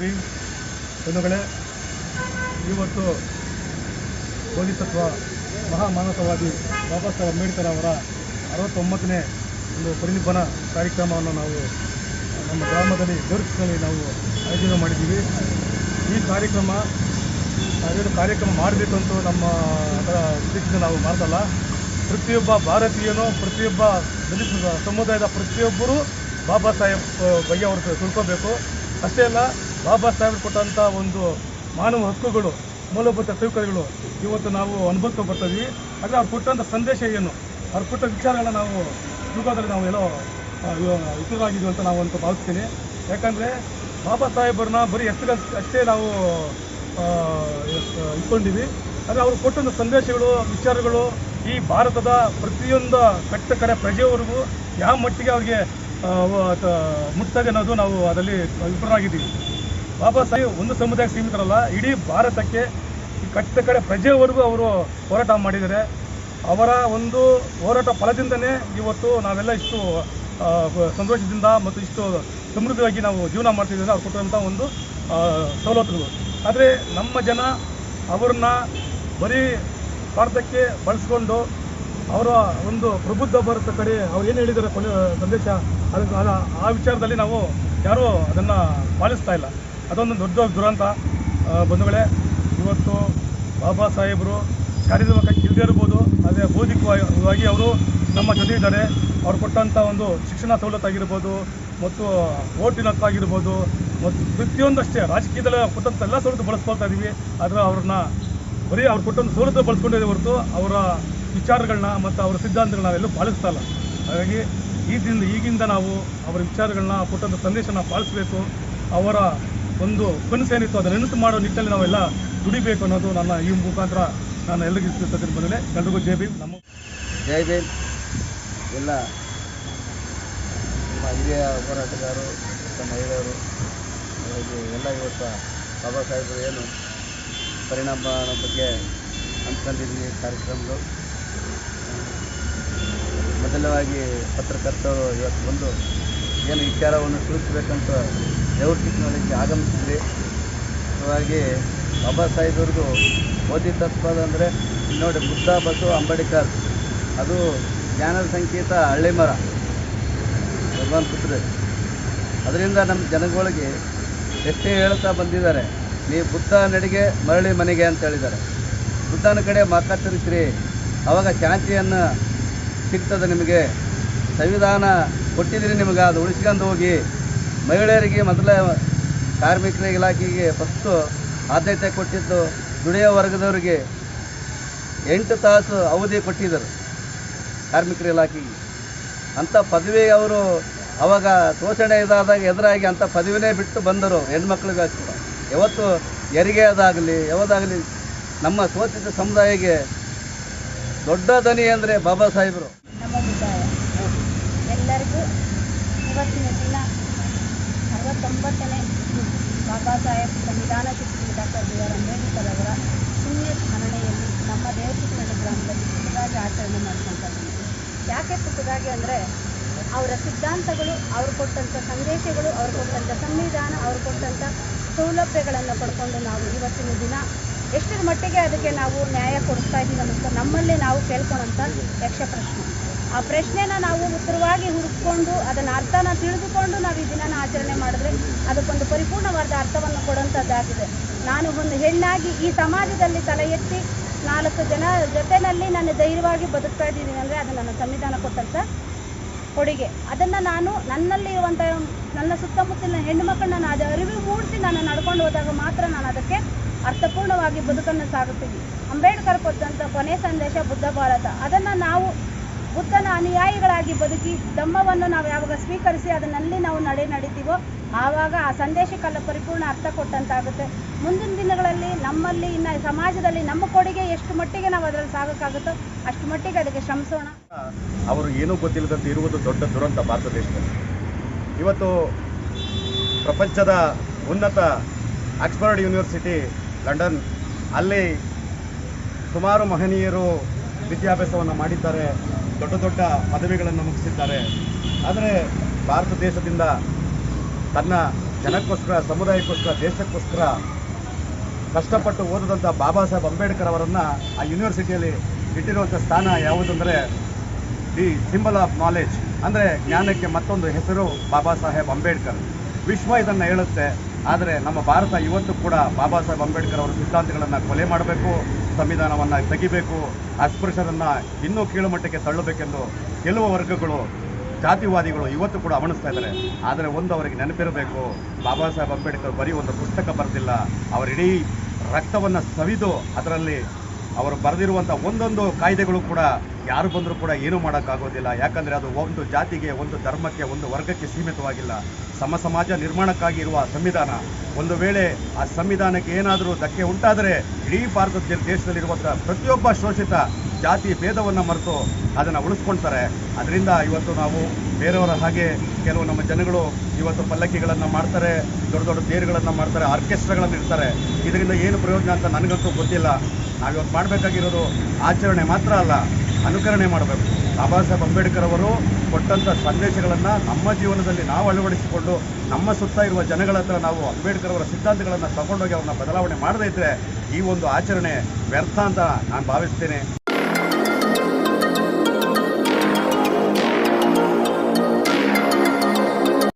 ಭೀಮ್ ಬಂಧುಗಳೇ, ಇವತ್ತು ಬೋಧಿಸತ್ವ ಮಹಾಮಾನವತಾವಾದಿ ಬಾಬಾ ಸಾಹೇಬ್ ಅಂಬೇಡ್ಕರ್ ಅವರ 69ನೇ ಒಂದು ಪರಿನಿಬ್ಬನ ಕಾರ್ಯಕ್ರಮವನ್ನು ನಾವು ನಮ್ಮ ಗ್ರಾಮದಲ್ಲಿ ದೇವಸ್ಥಾನದಲ್ಲಿ ನಾವು ಆಯೋಜನೆ ಮಾಡಿದ್ದೀವಿ. ಈ ಕಾರ್ಯಕ್ರಮ ಮಾಡಬೇಕು ಅಂತ ನಮ್ಮ ಅದರ ಉದ್ದೇಶದಿಂದ ನಾವು ಮಾಡ್ತಲ್ಲ. ಪ್ರತಿಯೊಬ್ಬ ಭಾರತೀಯನು, ಪ್ರತಿಯೊಬ್ಬ ದಲಿತ ಸಮುದಾಯದ ಪ್ರತಿಯೊಬ್ಬರೂ ಬಾಬಾ ಸಾಹೇಬ್ ಬಗ್ಗೆ ಅವರು ತಿಳ್ಕೋಬೇಕು. ಅಷ್ಟೇ ಅಲ್ಲ, ಬಾಬಾ ಸಾಹೇಬ್ ಕೊಟ್ಟಂಥ ಒಂದು ಮಾನವ ಹಕ್ಕುಗಳು, ಮೂಲಭೂತ ಸೌಕರ್ಯಗಳು ಇವತ್ತು ನಾವು ಅನುಭವಿಸ್ಕೊ ಬರ್ತಾಯಿದ್ವಿ. ಆದರೆ ಅವ್ರು ಕೊಟ್ಟಂಥ ಸಂದೇಶ ಏನು, ಅವ್ರು ಕೊಟ್ಟ ವಿಚಾರಗಳನ್ನ ನಾವು ತಿಳ್ಕೋದ್ರೆ ನಾವು ಎಲ್ಲೋ ವಿಫಲವಾಗಿದ್ವಿ ಅಂತ ನಾವು ಅಂತ ಭಾವಿಸ್ತೀನಿ. ಯಾಕಂದರೆ ಬಾಬಾ ಸಾಹೇಬರನ್ನ ಬರೀ ಅಷ್ಟೇ ನಾವು ಇಟ್ಕೊಂಡಿವಿ. ಆದರೆ ಅವರು ಕೊಟ್ಟಂಥ ಸಂದೇಶಗಳು, ವಿಚಾರಗಳು ಈ ಭಾರತದ ಪ್ರತಿಯೊಂದು ಕಟ್ಟ ಕಡೆ ಪ್ರಜೆಯವರೆಗೂ ಯಾವ ಮಟ್ಟಿಗೆ ಅವ್ರಿಗೆ ಮುಟ್ತದೆ ಅನ್ನೋದು ನಾವು ಅದರಲ್ಲಿ ವಿಫಲರಾಗಿದ್ದೀವಿ. ಬಾಬಾ ಸಾಹೇಬ್ ಒಂದು ಸಮುದಾಯಕ್ಕೆ ಸೀಮಿತರಲ್ಲ, ಇಡೀ ಭಾರತಕ್ಕೆ ಕಟ್ಟ ಕಡೆ ಪ್ರಜೆಯವರೆಗೂ ಅವರು ಹೋರಾಟ ಮಾಡಿದ್ದಾರೆ. ಅವರ ಒಂದು ಹೋರಾಟ ಫಲದಿಂದನೇ ಇವತ್ತು ನಾವೆಲ್ಲ ಇಷ್ಟು ಸಂತೋಷದಿಂದ ಮತ್ತು ಇಷ್ಟು ಸಮೃದ್ಧವಾಗಿ ನಾವು ಜೀವನ ಮಾಡ್ತಿದ್ದೀವಿ. ಅವ್ರು ಕೊಟ್ಟಂಥ ಒಂದು ಸವಲತ್ತುಗಳು. ಆದರೆ ನಮ್ಮ ಜನ ಅವ್ರನ್ನ ಬರೀ ಸ್ವಾರ್ಥಕ್ಕೆ ಬಳಸ್ಕೊಂಡು ಅವರ ಒಂದು ಪ್ರಬುದ್ಧ ಭಾರತ ಕಡೆ ಅವ್ರು ಏನು ಹೇಳಿದ್ದಾರೆ ಕೊನೆ ಸಂದೇಶ, ಆ ವಿಚಾರದಲ್ಲಿ ನಾವು ಯಾರೂ ಅದನ್ನು ಪಾಲಿಸ್ತಾ ಇಲ್ಲ. ಅದೊಂದು ದೊಡ್ಡ ದುರಂತ. ಬಂಧುಗಳೇ, ಇವತ್ತು ಬಾಬಾ ಸಾಹೇಬರು ಶಾರೀರಿಕವಾಗಿ ಇಲ್ಲದೇ ಇರ್ಬೋದು, ಆದರೆ ಬೌದ್ಧಿಕವಾಗಿ ಅವರು ನಮ್ಮ ಜೊತೆ ಇದ್ದಾರೆ. ಅವ್ರು ಕೊಟ್ಟಂಥ ಒಂದು ಶಿಕ್ಷಣ ಸವಲತ್ತಾಗಿರ್ಬೋದು, ಮತ್ತು ಓಟಿನ ಹಕ್ಕಾಗಿರ್ಬೋದು, ಮತ್ತು ಪ್ರತಿಯೊಂದಷ್ಟೇ ರಾಜಕೀಯದಲ್ಲಿ ಕೊಟ್ಟಂಥ ಎಲ್ಲ ಸವಲತ್ತು ಬಳಸ್ಕೊಳ್ತಾ ಇದ್ದೀವಿ. ಆದರೆ ಅವ್ರನ್ನ ಬರೀ ಅವ್ರು ಕೊಟ್ಟಂಥ ಸವಲತ್ತು ಬಳಸ್ಕೊಂಡಿದೆ ಹೊರತು ಅವರ ವಿಚಾರಗಳನ್ನ ಮತ್ತು ಅವರ ಸಿದ್ಧಾಂತಗಳನ್ನ ನಾವೆಲ್ಲೂ ಪಾಲಿಸ್ತಾ ಇಲ್ಲ. ಹಾಗಾಗಿ ಈಗಿಂದ ನಾವು ಅವರ ವಿಚಾರಗಳನ್ನ, ಕೊಟ್ಟಂಥ ಸಂದೇಶನ ಪಾಲಿಸಬೇಕು. ಅವರ ಒಂದು ಕನಸೇನಿತ್ತು ಅದನ್ನು ನೆನಪು ಮಾಡೋ ನಿಟ್ಟಲ್ಲಿ ನಾವೆಲ್ಲ ದುಡಿಬೇಕು ಅನ್ನೋದು ನನ್ನ ಈ ಮುಖಾಂತರ ನಾನು ಎಲ್ಲರಿಗೂ ತಿಳಿಸ್ತೀನಿ. ಬಂದರೆ ಎಲ್ರಿಗೂ ಜೈ ಭೀಮ್. ಜೈ ಭೀಮ್. ಎಲ್ಲ ನಮ್ಮ ಹಿರಿಯ ಹೋರಾಟಗಾರರು ಮತ್ತು ಮಹಿಳೆಯರು ಅವರಿಗೆ ಎಲ್ಲ ಇವತ್ತು ಬಾಬಾ ಸಾಹೇಬರು ಏನು ಪರಿಣಾಮದ ಬಗ್ಗೆ ಅಂದ್ಕೊಂಡಿದ್ವಿ ಕಾರ್ಯಕ್ರಮಗಳು. ಮೊದಲವಾಗಿ ಪತ್ರಕರ್ತರು ಇವತ್ತು ಬಂದು ಏನು ವಿಚಾರವನ್ನು ತಿಳಿಸ್ಬೇಕಂತ ದೇವಸ್ಥಾನಗಳಿಗೆ ಆಗಮಿಸಿದ್ರಿ. ಹಾಗಾಗಿ ಬಾಬಾ ಸಾಹೇಬ್ರಿಗೂ ಬೋಧಿಸತ್ವದ ಅಂದರೆ ನೋಡಿ, ಬುದ್ಧ, ಬಸವ, ಅಂಬೇಡ್ಕರ್, ಅದು ಜ್ಞಾನದ ಸಂಕೇತ ಹಳ್ಳಿ ಮರ ಭಗವಾನ್ ಪುತ್ರ. ಅದರಿಂದ ನಮ್ಮ ಜನಗಳಿಗೆ ಎಷ್ಟೇ ಹೇಳ್ತಾ ಬಂದಿದ್ದಾರೆ, ನೀವು ಬುದ್ಧ ನಡಿಗೆ ಮರಳಿ ಮನೆಗೆ ಅಂತ ಹೇಳಿದ್ದಾರೆ. ಬುದ್ಧನ ಕಡೆ ಮಕ್ಕ ತಿರುಗಿಸ್ರಿ, ಆವಾಗ ಶಾಂತಿಯನ್ನು ಸಿಗ್ತದೆ ನಿಮಗೆ. ಸಂವಿಧಾನ ಕೊಟ್ಟಿದ್ದೀರಿ ನಿಮಗೆ, ಅದು ಉಳಿಸ್ಕೊಂಡು ಹೋಗಿ. ಮಹಿಳೆಯರಿಗೆ ಮೊದಲ ಕಾರ್ಮಿಕರ ಇಲಾಖೆಗೆ ಫಸ್ಟು ಆದ್ಯತೆ ಕೊಟ್ಟಿದ್ದು, ದುಡಿಯೋ ವರ್ಗದವರಿಗೆ 8 ತಾಸು ಅವಧಿ ಕೊಟ್ಟಿದ್ದರು ಕಾರ್ಮಿಕರ ಇಲಾಖೆಗೆ. ಅಂಥ ಪದವಿ ಅವರು ಅವಾಗ ಶೋಷಣೆ ಇದಾದಾಗ ಎದುರಾಗಿ ಅಂಥ ಪದವಿನೇ ಬಿಟ್ಟು ಬಂದರು ಹೆಣ್ಮಕ್ಳಿಗಾಗಿ. ಯಾವತ್ತು ಹೆರಿಗೆಯದಾಗಲಿ ಯಾವುದಾಗಲಿ ನಮ್ಮ ಶೋಷಿತ ಸಮುದಾಯಕ್ಕೆ ದೊಡ್ಡ ಧ್ವನಿ ಅಂದರೆ ಬಾಬಾ ಸಾಹೇಬರು. ಎಲ್ಲರಿಗೂ ಇವತ್ತಿನ ದಿನ 69ನೇ ಬಾಬಾ ಸಾಹೇಬ್ ಸಂವಿಧಾನ ಶಿಲ್ಪಿ ಡಾಕ್ಟರ್ B.R. ಅಂಬೇಡ್ಕರ್ ಅವರ ಪುಣ್ಯ ಸ್ಮರಣೆಯಲ್ಲಿ ನಮ್ಮ ದೇವಸ್ಥಾನ ಗ್ರಾಮದಲ್ಲಿ ಪುಟ್ಟದಾಗಿ ಆಚರಣೆ ಮಾಡ್ಕೊಳ್ತಾ ಇದ್ದೀವಿ. ಯಾಕೆ ಪುಟ್ಟದಾಗಿ ಅಂದರೆ ಅವರ ಸಿದ್ಧಾಂತಗಳು, ಅವರು ಕೊಟ್ಟಂಥ ಸಂದೇಶಗಳು, ಅವರು ಕೊಟ್ಟಂಥ ಸಂವಿಧಾನ, ಅವರು ಕೊಟ್ಟಂಥ ಸೌಲಭ್ಯಗಳನ್ನು ಪಡ್ಕೊಂಡು ನಾವು ಇವತ್ತಿನ ದಿನ ಎಷ್ಟರ ಮಟ್ಟಿಗೆ ಅದಕ್ಕೆ ನಾವು ನ್ಯಾಯ ಕೊಡಿಸ್ತಾ ಇದ್ದೀವಿ ಅನ್ನೋದು ನಮ್ಮಲ್ಲೇ ನಾವು ಕೇಳ್ಕೊಳ್ಳೋಂಥ ಯಕ್ಷ ಪ್ರಶ್ನೆ. ಆ ಪ್ರಶ್ನೆನ ನಾವು ಉತ್ತರವಾಗಿ ಹುಡುಕಿಕೊಂಡು ಅದನ್ನು ಅರ್ಥನ ತಿಳಿದುಕೊಂಡು ನಾವು ಈ ದಿನನ ಆಚರಣೆ ಮಾಡಿದ್ರೆ ಅದಕ್ಕೊಂದು ಪರಿಪೂರ್ಣವಾದ ಅರ್ಥವನ್ನು ಕೊಡುವಂಥದ್ದಾಗಿದೆ. ನಾನು ಒಂದು ಹೆಣ್ಣಾಗಿ ಈ ಸಮಾಜದಲ್ಲಿ ತಲೆ ಎತ್ತಿ 4 ಜನ ಜೊತೆಯಲ್ಲಿ ನಾನು ಧೈರ್ಯವಾಗಿ ಬದುಕ್ತಾ ಇದ್ದೀನಿ ಅಂದರೆ ಅದು ನನ್ನ ಸಂವಿಧಾನ ಕೊಟ್ಟಂಥ ಕೊಡುಗೆ. ಅದನ್ನು ನಾನು ನನ್ನಲ್ಲಿ ಇರುವಂಥ ನನ್ನ ಸುತ್ತಮುತ್ತಲಿನ ಹೆಣ್ಣುಮಕ್ಕಳನ್ನ ನಾನು ಅದು ಅರಿವು ಮೂಡಿಸಿ ನಾನು ನಡ್ಕೊಂಡು ಹೋದಾಗ ಮಾತ್ರ ನಾನು ಅದಕ್ಕೆ ಅರ್ಥಪೂರ್ಣವಾಗಿ ಬದುಕನ್ನು ಸಾಗುತ್ತೀವಿ. ಅಂಬೇಡ್ಕರ್ ಕೊಟ್ಟಂಥ ಕೊನೆ ಸಂದೇಶ ಬುದ್ಧ ಭಾರತ. ಅದನ್ನು ನಾವು ಬುದ್ಧನ ಅನುಯಾಯಿಗಳಾಗಿ ಬದುಕಿ ಧಮ್ಮವನ್ನು ನಾವು ಯಾವಾಗ ಸ್ವೀಕರಿಸಿ ಅದನ್ನಲ್ಲಿ ನಾವು ನಡೀತೀವೋ ಆವಾಗ ಆ ಸಂದೇಶಕ್ಕೆಲ್ಲ ಪರಿಪೂರ್ಣ ಅರ್ಥ ಕೊಟ್ಟಂತಾಗುತ್ತೆ. ಮುಂದಿನ ದಿನಗಳಲ್ಲಿ ನಮ್ಮಲ್ಲಿ ಇನ್ನು ಸಮಾಜದಲ್ಲಿ ನಮ್ಮ ಕೊಡುಗೆ ಎಷ್ಟು ಮಟ್ಟಿಗೆ ನಾವು ಅದರಲ್ಲಿ ಸಾಗೋಕ್ಕಾಗುತ್ತೋ ಅಷ್ಟು ಮಟ್ಟಿಗೆ ಅದಕ್ಕೆ ಶ್ರಮಿಸೋಣ. ಅವರು ಏನೂ ಗೊತ್ತಿಲ್ಲದಂತೆ ಇರುವುದು ದೊಡ್ಡ ದುರಂತ ಭಾರತ ದೇಶದಲ್ಲಿ. ಇವತ್ತು ಪ್ರಪಂಚದ ಉನ್ನತ ಆಕ್ಸ್ಫರ್ಡ್ ಯೂನಿವರ್ಸಿಟಿ ಲಂಡನ್, ಅಲ್ಲಿ ಸುಮಾರು ಮಹನೀಯರು ವಿದ್ಯಾಭ್ಯಾಸವನ್ನು ಮಾಡಿದ್ದಾರೆ, ದೊಡ್ಡ ದೊಡ್ಡ ಪದವಿಗಳನ್ನು ಮುಗಿಸಿದ್ದಾರೆ. ಆದರೆ ಭಾರತ ದೇಶದಿಂದ ತನ್ನ ಜನಕ್ಕೋಸ್ಕರ, ಸಮುದಾಯಕ್ಕೋಸ್ಕರ, ದೇಶಕ್ಕೋಸ್ಕರ ಕಷ್ಟಪಟ್ಟು ಓದಿದಂಥ ಬಾಬಾ ಸಾಹೇಬ್ ಅಂಬೇಡ್ಕರ್ ಅವರನ್ನು ಆ ಯೂನಿವರ್ಸಿಟಿಯಲ್ಲಿ ಇಟ್ಟಿರುವಂಥ ಸ್ಥಾನ ಯಾವುದಂದರೆ ದಿ ಸಿಂಬಲ್ ಆಫ್ ನಾಲೆಜ್, ಅಂದರೆ ಜ್ಞಾನಕ್ಕೆ ಮತ್ತೊಂದು ಹೆಸರು ಬಾಬಾ ಸಾಹೇಬ್ ಅಂಬೇಡ್ಕರ್. ವಿಶ್ವ ಇದನ್ನು ಹೇಳುತ್ತೆ. ಆದರೆ ನಮ್ಮ ಭಾರತ ಇವತ್ತು ಕೂಡ ಬಾಬಾ ಸಾಹೇಬ್ ಅಂಬೇಡ್ಕರ್ ಅವರ ಸಿದ್ಧಾಂತಗಳನ್ನು ಕೊಲೆ ಮಾಡಬೇಕು, ಸಂವಿಧಾನವನ್ನು ತೆಗಿಬೇಕು, ಅಸ್ಪೃಶ್ಯರನ್ನು ಇನ್ನೂ ಕೀಳುಮಟ್ಟಕ್ಕೆ ತಳ್ಳಬೇಕೆಂದು ಕೆಲವು ವರ್ಗಗಳು, ಜಾತಿವಾದಿಗಳು ಇವತ್ತು ಕೂಡ ಅವಣಿಸ್ತಾ ಇದ್ದಾರೆ. ಆದರೆ ಒಂದು ಅವರಿಗೆ ನೆನಪಿರಬೇಕು, ಬಾಬಾ ಸಾಹೇಬ್ ಅಂಬೇಡ್ಕರ್ ಬರೀ ಒಂದು ಪುಸ್ತಕ ಬರೆದಿಲ್ಲ, ಅವರಿಡೀ ರಕ್ತವನ್ನು ಸವಿದು ಅದರಲ್ಲಿ ಅವರು ಬರೆದಿರುವಂಥ ಒಂದೊಂದು ಕಾಯ್ದೆಗಳು ಕೂಡ ಯಾರು ಬಂದರೂ ಕೂಡ ಏನೂ ಮಾಡೋಕ್ಕಾಗೋದಿಲ್ಲ. ಯಾಕಂದರೆ ಅದು ಒಂದು ಜಾತಿಗೆ, ಒಂದು ಧರ್ಮಕ್ಕೆ, ಒಂದು ವರ್ಗಕ್ಕೆ ಸೀಮಿತವಾಗಿಲ್ಲ. ಸಮಾಜ ನಿರ್ಮಾಣಕ್ಕಾಗಿ ಇರುವ ಸಂವಿಧಾನ. ಒಂದು ವೇಳೆ ಆ ಸಂವಿಧಾನಕ್ಕೆ ಏನಾದರೂ ಧಕ್ಕೆ ಉಂಟಾದರೆ ಇಡೀ ಭಾರತ ದೇಶದಲ್ಲಿರುವಂಥ ಪ್ರತಿಯೊಬ್ಬ ಶೋಷಿತ ಜಾತಿ ಭೇದವನ್ನು ಮರೆತು ಅದನ್ನು ಉಳಿಸ್ಕೊಳ್ತಾರೆ. ಅದರಿಂದ ಇವತ್ತು ನಾವು ಬೇರೆಯವರ ಹಾಗೆ ಕೆಲವು ನಮ್ಮ ಜನಗಳು ಇವತ್ತು ಪಲ್ಲಕ್ಕಿಗಳನ್ನು ಮಾಡ್ತಾರೆ, ದೊಡ್ಡ ದೊಡ್ಡ ತೇರುಗಳನ್ನು ಮಾಡ್ತಾರೆ, ಆರ್ಕೆಸ್ಟ್ರಾಗಳನ್ನು ಇಡ್ತಾರೆ. ಇದರಿಂದ ಏನು ಪ್ರಯೋಜನ ಅಂತ ನನಗಂತೂ ಗೊತ್ತಿಲ್ಲ. ನಾವಿವತ್ತು ಮಾಡಬೇಕಾಗಿರೋದು ಆಚರಣೆ ಮಾತ್ರ ಅಲ್ಲ, ಅನುಕರಣೆ ಮಾಡಬೇಕು. ಬಾಬಾ ಸಾಹೇಬ್ ಅಂಬೇಡ್ಕರ್ ಅವರು ಕೊಟ್ಟಂಥ ಸಂದೇಶಗಳನ್ನು ನಮ್ಮ ಜೀವನದಲ್ಲಿ ನಾವು ಅಳವಡಿಸಿಕೊಂಡು ನಮ್ಮ ಸುತ್ತ ಇರುವ ಜನಗಳ ಹತ್ರ ನಾವು ಅಂಬೇಡ್ಕರ್ ಅವರ ಸಿದ್ಧಾಂತಗಳನ್ನು ತಗೊಂಡೋಗಿ ಅವ್ರನ್ನ ಬದಲಾವಣೆ ಮಾಡದೇ ಇದ್ದರೆ ಈ ಒಂದು ಆಚರಣೆ ವ್ಯರ್ಥ ಅಂತ ನಾನು ಭಾವಿಸ್ತೇನೆ.